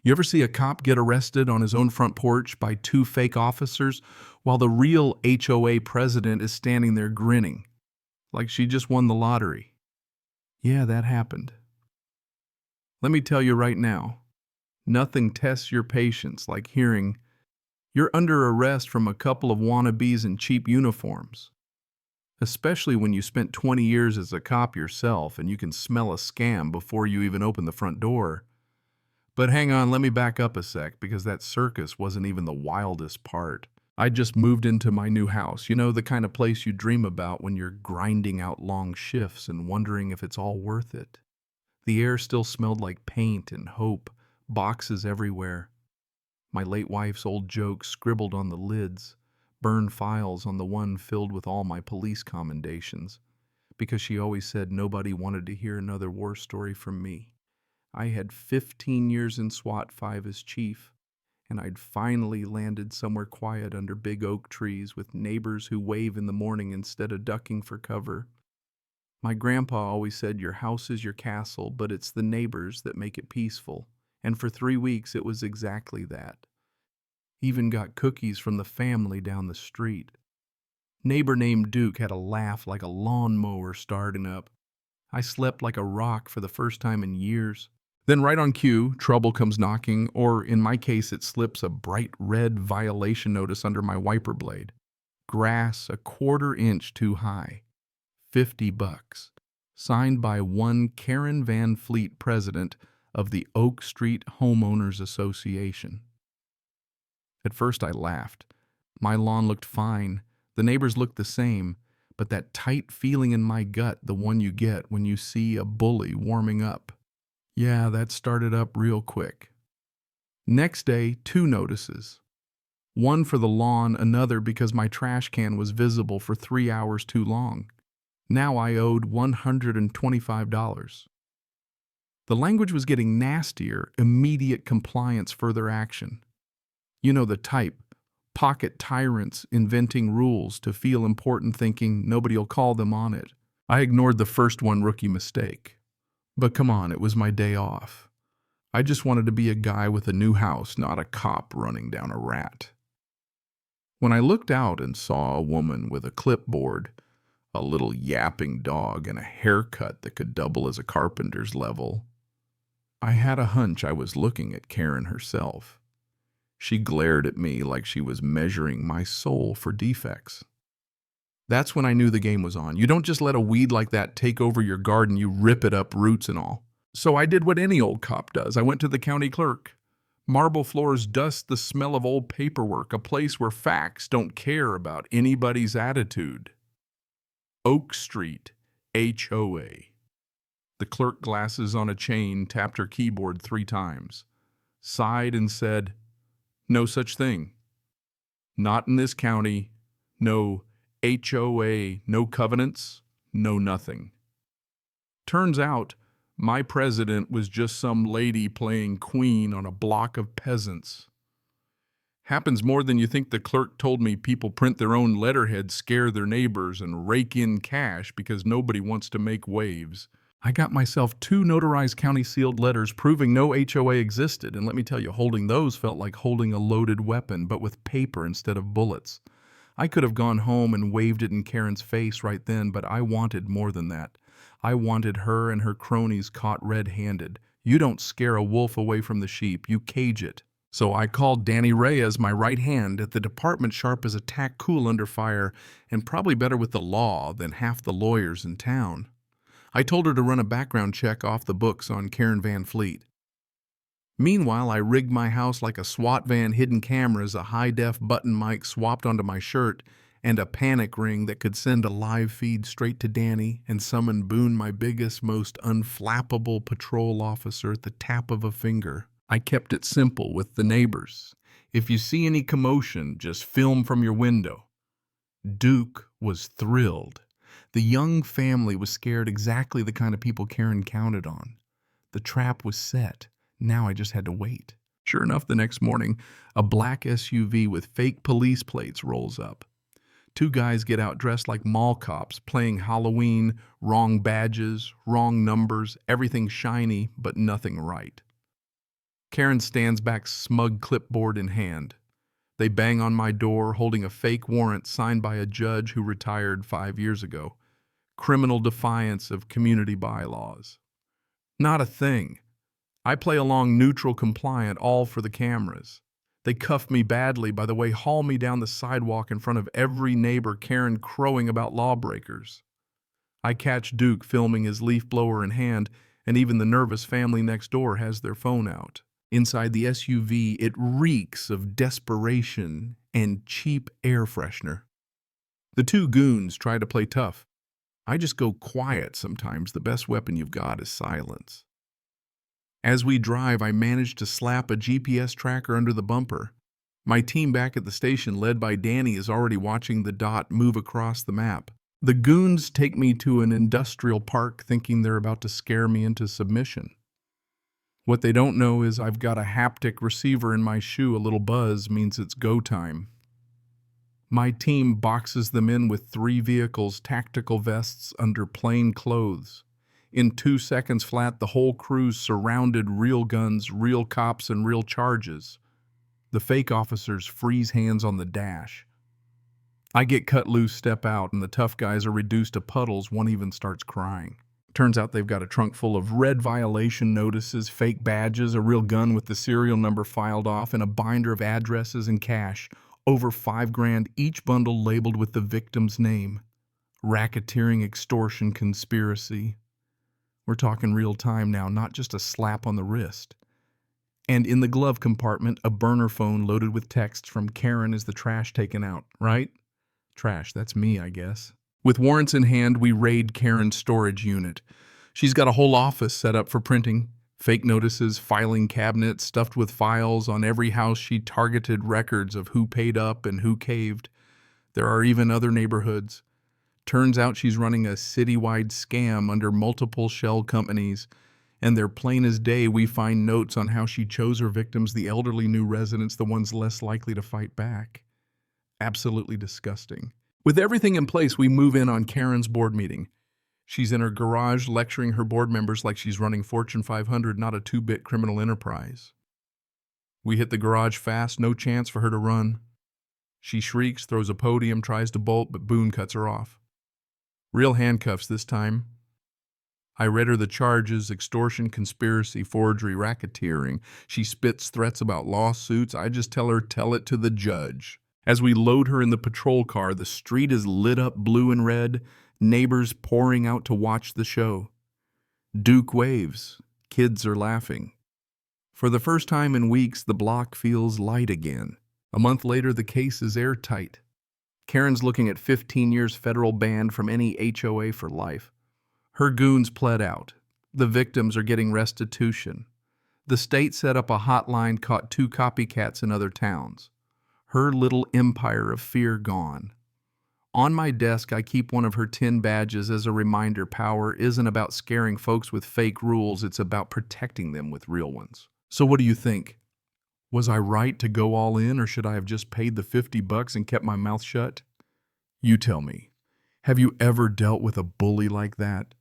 You ever see a cop get arrested on his own front porch by two fake officers while the real HOA president is standing there grinning, like she just won the lottery? Yeah, that happened. Let me tell you right now, nothing tests your patience like hearing, "You're under arrest from a couple of wannabes in cheap uniforms." Especially when you spent 20 years as a cop yourself and you can smell a scam before you even open the front door. But hang on, let me back up a sec, because that circus wasn't even the wildest part. I just moved into my new house, the kind of place you dream about when you're grinding out long shifts and wondering if it's all worth it. The air still smelled like paint and hope, boxes everywhere. My late wife's old jokes scribbled on the lids, burned files on the one filled with all my police commendations, because she always said nobody wanted to hear another war story from me. I had 15 years in SWAT 5 as chief, and I'd finally landed somewhere quiet under big oak trees with neighbors who wave in the morning instead of ducking for cover. My grandpa always said your house is your castle, but it's the neighbors that make it peaceful, and for 3 weeks it was exactly that. Even got cookies from the family down the street. Neighbor named Duke had a laugh like a lawnmower starting up. I slept like a rock for the first time in years. Then right on cue, trouble comes knocking, or in my case it slips a bright red violation notice under my wiper blade. Grass a 1/4 inch too high. $50. Signed by one Karen Van Fleet, president of the Oak Street Homeowners Association. At first I laughed. My lawn looked fine, the neighbors looked the same, but that tight feeling in my gut, the one you get when you see a bully warming up. Yeah, that started up real quick. Next day, 2 notices. One for the lawn, another because my trash can was visible for 3 hours too long. Now I owed $125. The language was getting nastier, immediate compliance, further action. You know the type, pocket tyrants inventing rules to feel important, thinking nobody'll call them on it. I ignored the first one, rookie mistake. But come on, it was my day off. I just wanted to be a guy with a new house, not a cop running down a rat. When I looked out and saw a woman with a clipboard, a little yapping dog, and a haircut that could double as a carpenter's level, I had a hunch I was looking at Karen herself. She glared at me like she was measuring my soul for defects. That's when I knew the game was on. You don't just let a weed like that take over your garden, you rip it up, roots and all. So I did what any old cop does. I went to the county clerk. Marble floors, dust, the smell of old paperwork, a place where facts don't care about anybody's attitude. Oak Street, HOA. The clerk, glasses on a chain, tapped her keyboard 3 times, sighed and said, "No such thing. Not in this county. No HOA, no covenants, no nothing." Turns out, my president was just some lady playing queen on a block of peasants. Happens more than you think. The clerk told me people print their own letterhead, scare their neighbors, and rake in cash because nobody wants to make waves. I got myself 2 notarized county-sealed letters proving no HOA existed, and let me tell you, holding those felt like holding a loaded weapon, but with paper instead of bullets. I could have gone home and waved it in Karen's face right then, but I wanted more than that. I wanted her and her cronies caught red-handed. You don't scare a wolf away from the sheep, you cage it. So I called Danny Reyes, my right hand, at the department sharp as a tack, cool under fire, and probably better with the law than half the lawyers in town. I told her to run a background check off the books on Karen Van Fleet. Meanwhile, I rigged my house like a SWAT van, hidden cameras, a high-def button mic swapped onto my shirt, and a panic ring that could send a live feed straight to Danny and summon Boone, my biggest, most unflappable patrol officer, at the tap of a finger. I kept it simple with the neighbors. If you see any commotion, just film from your window. Duke was thrilled. The young family was scared, exactly the kind of people Karen counted on. The trap was set. Now I just had to wait. Sure enough, the next morning, a black SUV with fake police plates rolls up. 2 guys get out dressed like mall cops, playing Halloween, wrong badges, wrong numbers, everything shiny, but nothing right. Karen stands back, smug clipboard in hand. They bang on my door, holding a fake warrant signed by a judge who retired 5 years ago. Criminal defiance of community bylaws. Not a thing. I play along neutral compliant, all for the cameras. They cuff me badly, by the way, haul me down the sidewalk in front of every neighbor, Karen crowing about lawbreakers. I catch Duke filming his leaf blower in hand, and even the nervous family next door has their phone out. Inside the SUV, it reeks of desperation and cheap air freshener. The two goons try to play tough. I just go quiet sometimes. The best weapon you've got is silence. As we drive, I manage to slap a GPS tracker under the bumper. My team back at the station, led by Danny, is already watching the dot move across the map. The goons take me to an industrial park thinking they're about to scare me into submission. What they don't know is I've got a haptic receiver in my shoe. A little buzz means it's go time. My team boxes them in with 3 vehicles, tactical vests under plain clothes. In 2 seconds flat, the whole crew's surrounded, real guns, real cops, and real charges. The fake officers freeze hands on the dash. I get cut loose, step out, and the tough guys are reduced to puddles. One even starts crying. Turns out they've got a trunk full of red violation notices, fake badges, a real gun with the serial number filed off, and a binder of addresses and cash. Over $5,000, each bundle labeled with the victim's name. Racketeering, extortion, conspiracy. We're talking real time now, not just a slap on the wrist. And in the glove compartment, a burner phone loaded with texts from Karen as the trash taken out, right? Trash, that's me, I guess. With warrants in hand, we raid Karen's storage unit. She's got a whole office set up for printing. Fake notices, filing cabinets stuffed with files. On every house she targeted records of who paid up and who caved. There are even other neighborhoods. Turns out she's running a citywide scam under multiple shell companies, and they're plain as day. We find notes on how she chose her victims, the elderly new residents, the ones less likely to fight back. Absolutely disgusting. With everything in place, we move in on Karen's board meeting. She's in her garage lecturing her board members like she's running Fortune 500, not a 2-bit criminal enterprise. We hit the garage fast, no chance for her to run. She shrieks, throws a podium, tries to bolt, but Boone cuts her off. Real handcuffs this time. I read her the charges: extortion, conspiracy, forgery, racketeering. She spits threats about lawsuits. I just tell her, tell it to the judge. As we load her in the patrol car, the street is lit up blue and red, neighbors pouring out to watch the show. Duke waves. Kids are laughing. For the first time in weeks, the block feels light again. A month later, the case is airtight. Karen's looking at 15 years federal ban from any HOA for life. Her goons pled out. The victims are getting restitution. The state set up a hotline, caught 2 copycats in other towns. Her little empire of fear gone. On my desk, I keep one of her 10 badges as a reminder. Power isn't about scaring folks with fake rules. It's about protecting them with real ones. So what do you think? Was I right to go all in, or should I have just paid the $50 and kept my mouth shut? You tell me. Have you ever dealt with a bully like that?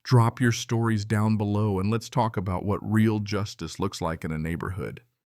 Drop your stories down below and let's talk about what real justice looks like in a neighborhood.